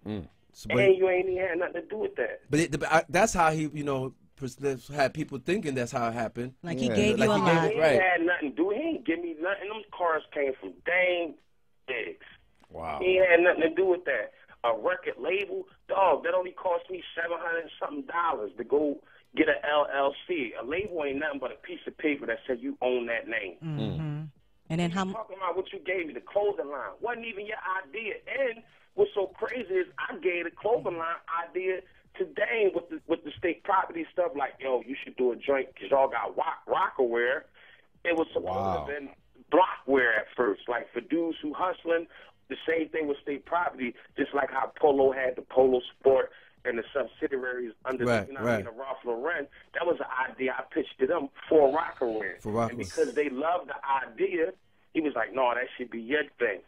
And you ain't even had nothing to do with that. But that's how he, you know, had people thinking that's how it happened. Like he gave you a lot. He ain't had nothing to do. He ain't give me nothing. Them cars came from dang gigs. Wow. He ain't had nothing to do with that. A record label, dog, that only cost me $700 and something to go get an LLC. A label ain't nothing but a piece of paper that said you own that name. And then how talking about what you gave me, the clothing line, wasn't even your idea. And what's so crazy is I gave the clothing line idea to Dane with the state property stuff. Like, yo, you should do a joint because y'all got rockaware. It was supposed to have been blockwear at first, like for dudes who hustling. The same thing with state property, just like how Polo had the Polo Sport and the subsidiaries under the Ralph Lauren. That was an idea I pitched to them for Rockaware. And because they loved the idea, he was like, no, that should be your thing.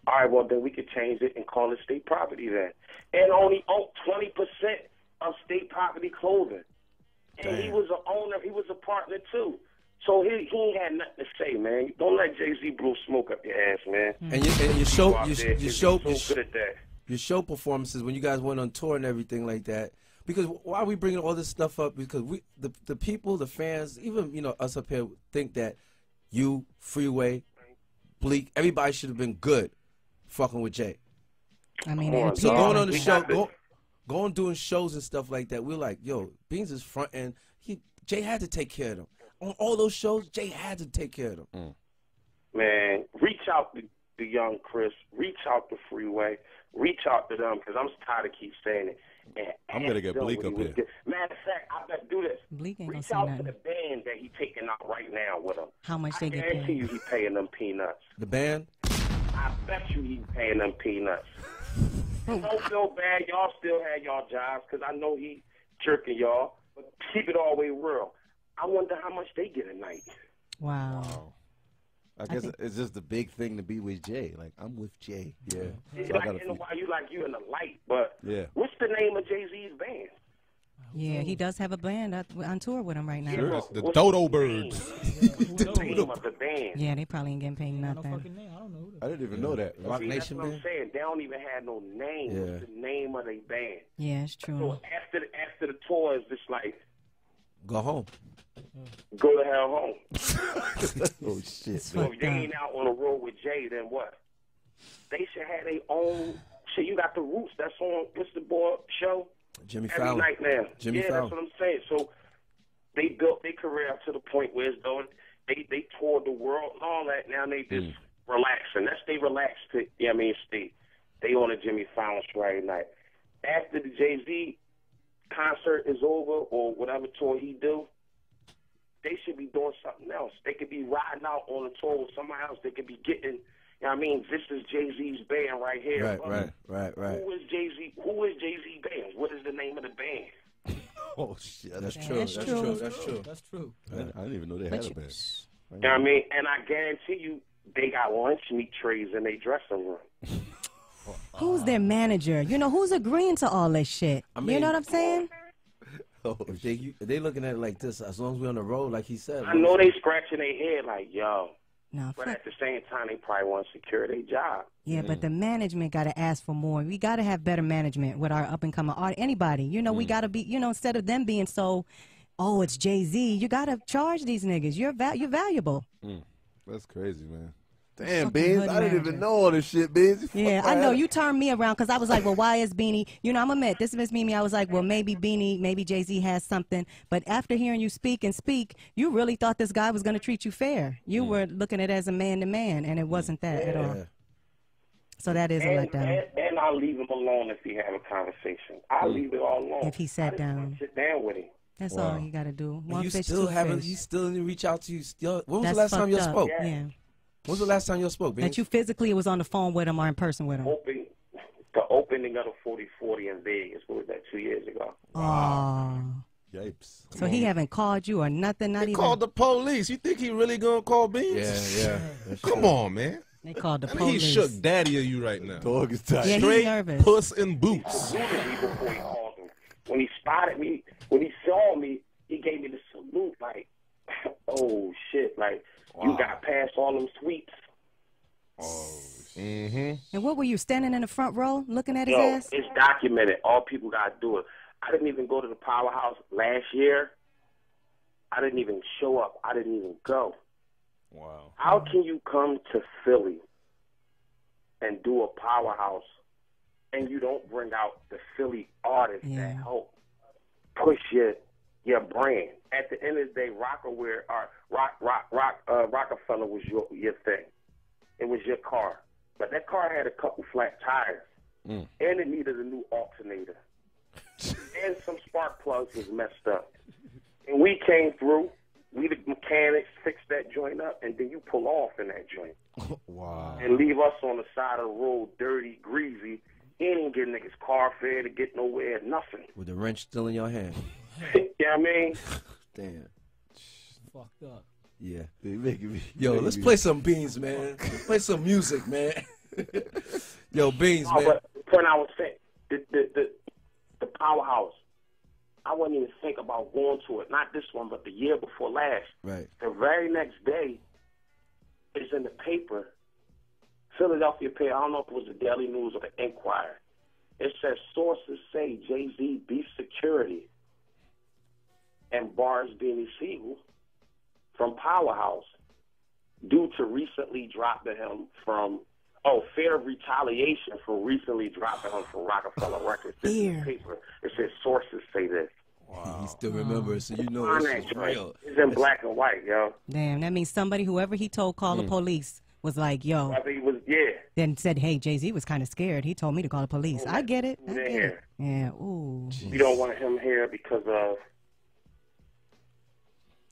All right, well, then we could change it and call it state property then. And only owned 20% of state property clothing. And he was an owner. He was a partner, too. So he ain't had nothing to say, man. Don't let Jay-Z blow smoke up your ass, man. And your show performances when you guys went on tour and everything like that. Because why are we bringing all this stuff up? Because the people, the fans, even us up here think that you, Freeway, Bleak, everybody should have been good fucking with Jay. I mean, so going on the show, going doing shows and stuff like that, we're like, yo, Beans is front and Jay had to take care of them. On all those shows, Jay had to take care of them. Man, reach out to young Chris. Reach out to Freeway. Reach out to them because I'm tired of keep saying it. And I'm going to get Bleak up here. Matter of fact, I better do this. Bleak ain't reach out to the band that he taking out right now with him. How much they get paid? I guarantee you he paying them peanuts. The band? I bet you he paying them peanuts. Don't feel bad. Y'all still had y'all jobs because I know he jerking y'all. But keep it all the way real. I wonder how much they get a night. Wow. I guess it's just the big thing to be with Jay. Like, I'm with Jay. Yeah. So like, in a while, you in the light, but what's the name of Jay-Z's band? Yeah, he does have a band on tour with him right now. Sure, the Dodo Birds. The name of the band. Yeah, they probably ain't getting paid nothing. I didn't even know that. Rock Nation band? That's what I'm saying. They don't even have no name. Yeah. What's the name of their band? Yeah, it's true. So after the tour, it's just like, go home. Go to hell home. Oh, shit. So if they ain't out on the road with Jay, then what? They should have their own shit. You got the Roots. That's on, what's the boy show? Jimmy Every Fallon. night now. Jimmy Fallon. That's what I'm saying. So they built their career up to the point where it's going. They toured the world and all that. Now they just relaxing. That's they relaxed. They on a Jimmy Fallon show every night. After the Jay-Z concert is over or whatever tour he do, they should be doing something else. They could be riding out on a tour with somebody else. They could be getting, this is Jay-Z's band right here. Right. Who is Jay-Z? Who is Jay-Z band? What is the name of the band? Oh, shit. That's true. That's true. I didn't even know they had a band. You know what I mean? And I guarantee you, they got lunch meat trays in their dressing room. Who's their manager? Who's agreeing to all this shit? You know what I'm saying? If they looking at it like this, as long as we're on the road, like he said. I know they scratching their head like, yo. No, but at the same time, they probably want to secure their job. Yeah, but the management got to ask for more. We got to have better management with our up-and-coming artists. Anybody. We got to be, instead of them being so, oh, it's Jay-Z, you got to charge these niggas. You're valuable. That's crazy, man. Damn, Beans, I didn't even know all this shit, Beans. Yeah, I know. You turned me around because I was like, well, why is Beanie? I'm admit, this is Mimi. I was like, well, maybe Beanie, maybe Jay-Z has something. But after hearing you speak, you really thought this guy was going to treat you fair. You were looking at it as a man-to-man, and it wasn't that at all. So that is a letdown. And I'll leave him alone if he have a conversation. I'll leave it all alone. If he sat down. Sit down with him. That's all you got to do. You still didn't reach out to you. When was the last time you spoke? Yeah. When was the last time you spoke, Beans? That you physically was on the phone with him or in person with him? The opening of the 40/40 in Vegas. What was that, 2 years ago? Oh. Yipes. So he haven't called you or nothing? Not he even called the police. You think he really going to call Beans? Yeah. Come on, man. They called the police. He shook daddy of you right now. Dog is tight. Yeah, straight he's nervous. Puss in boots. Before he called him. When he spotted me, when he saw me, he gave me the salute like, oh, shit. Like, you got past all them sweeps. Oh, And what were you, standing in the front row looking at his Yo, ass? it's documented. All people got to do it. I didn't even go to the Powerhouse last year. I didn't even show up. I didn't even go. Wow. How can you come to Philly and do a Powerhouse and you don't bring out the Philly artists that help push your brand? At the end of the day, Rockefeller was your thing. It was your car. But that car had a couple flat tires. And it needed a new alternator. And some spark plugs was messed up. And we came through. We the mechanics fixed that joint up, and then you pull off in that joint. Wow. And leave us on the side of the road, dirty, greasy. He ain't get niggas car fare to get nowhere, nothing. With the wrench still in your hand. You know what I mean? Damn. Fucked up. Yeah. Yo, Let's play some Beans, man. Let's play some music, man. Yo, Beans, man. But the point I was saying, the Powerhouse, I wouldn't even think about going to it. Not this one, but the year before last. Right. The very next day, it's in the paper, Philadelphia paper. I don't know if it was the Daily News or the Enquirer. It says sources say Jay-Z beat security and bars Beanie Sigel from Powerhouse due to recently dropping him from, fear of retaliation for recently dropping him from Rockefeller Records. This is the paper. It says sources say this. Wow. He still remembers, so you know On this that is real. It's in black and white, yo. Damn, that means somebody, whoever he told call the police, was like, yo. I think it was, Then said, hey, Jay-Z was kind of scared. He told me to call the police. I get it. I get it. Yeah, ooh. We don't want him here because of,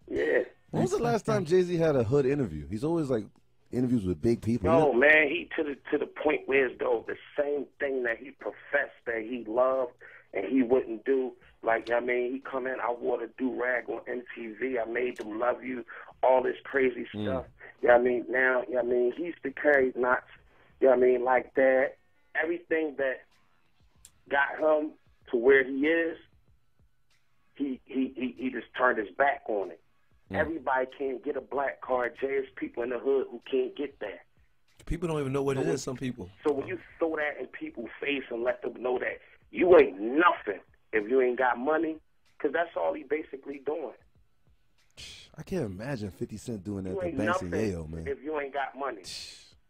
When was the last time Jay-Z had a hood interview? He's always like interviews with big people. No, man, he to the point where it's though the same thing that he professed that he loved and he wouldn't do. Like, I mean, he come in, I wore the do-rag on MTV, I made them love you, all this crazy stuff. You know what I mean? Now, you know what I mean, he used to carry knots, you know what I mean, like that. Everything that got him to where he is, he just turned his back on it. Everybody can't get a black card. There's people in the hood who can't get that. People don't even know what it is, some people. So when you throw that in people's face and let them know that you ain't nothing if you ain't got money, because that's all he basically doing. I can't imagine 50 Cent doing that You to ain't Banks nothing and Yayo, man. if you ain't got money.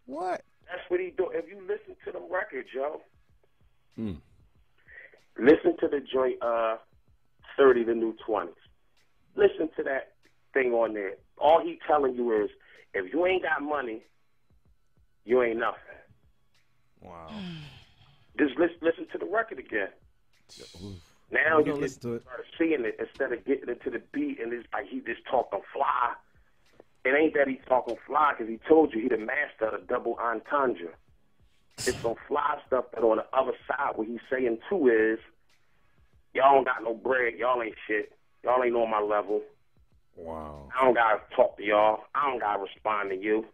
What? That's what he do. If you listen to the record, yo, listen to the joint 30, the new 20s. Listen to that thing on there. All he telling you is, if you ain't got money, you ain't nothing. Wow. Just listen to the record again. Now you just start seeing it instead of getting into the beat, and it's like he just talking fly. It ain't that he talking fly, because he told you he the master of the double entendre. It's some fly stuff that on the other side, what he's saying too is, y'all don't got no bread, y'all ain't shit, y'all ain't on my level. Wow. I don't gotta talk to y'all. I don't gotta respond to you.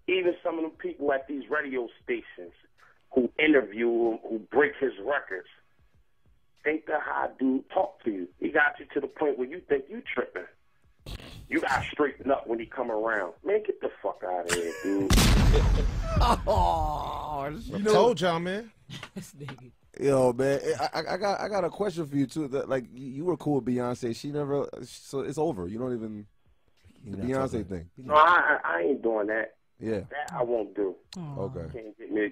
Even some of the people at these radio stations who interview him, who break his records, think that how dude talk to you. He got you to the point where you think you tripping. You gotta straighten up when he come around. Man, get the fuck out of here, dude. I told y'all, man. Yo, man, I got a question for you too. That, like, you were cool with Beyonce. She never, so it's over. You don't even the Beyonce thing. No, I ain't doing that. Yeah, that I won't do. Okay. Can't get me.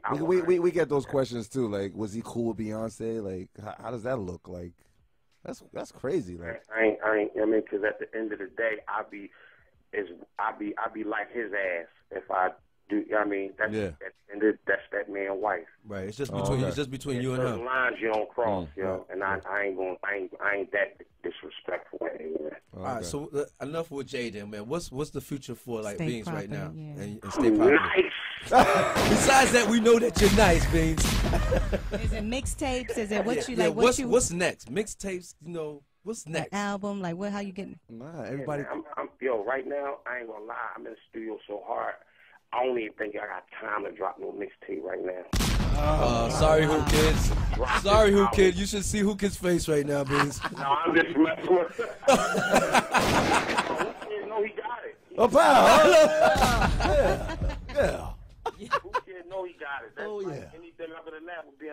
I mean, we get those questions too. Like, was he cool with Beyonce? Like, how does that look? Like, that's crazy. Like, I ain't. I mean, because at the end of the day, I be like his ass if I do. I mean, that's that's that man wife. Right. It's just between it's just between you and her. Lines you don't cross, yo. And I ain't that disrespectful anyway. All right. So enough with Jay then, man. What's the future for like Stay Beans proper, right now? yeah. And stay popular. Nice. Besides that, we know that you're nice, Beans. Is it mixtapes? Is it what you like? What's next? Mixtapes? You know, what's next? An album? Like what? How you getting? Nah, everybody. Yo, right now I ain't gonna lie. I'm in the studio so hard. I don't even think I got time to drop no mixtape right now. Sorry, Whoo Kids. Sorry, Whoo Kid. You should see Whoo Kid's face right now, Beans. No, I'm just messing with him. No, he got it. Oh, pal. Yeah. Who kid know he got it? That's Oh, like yeah. anything other than that would be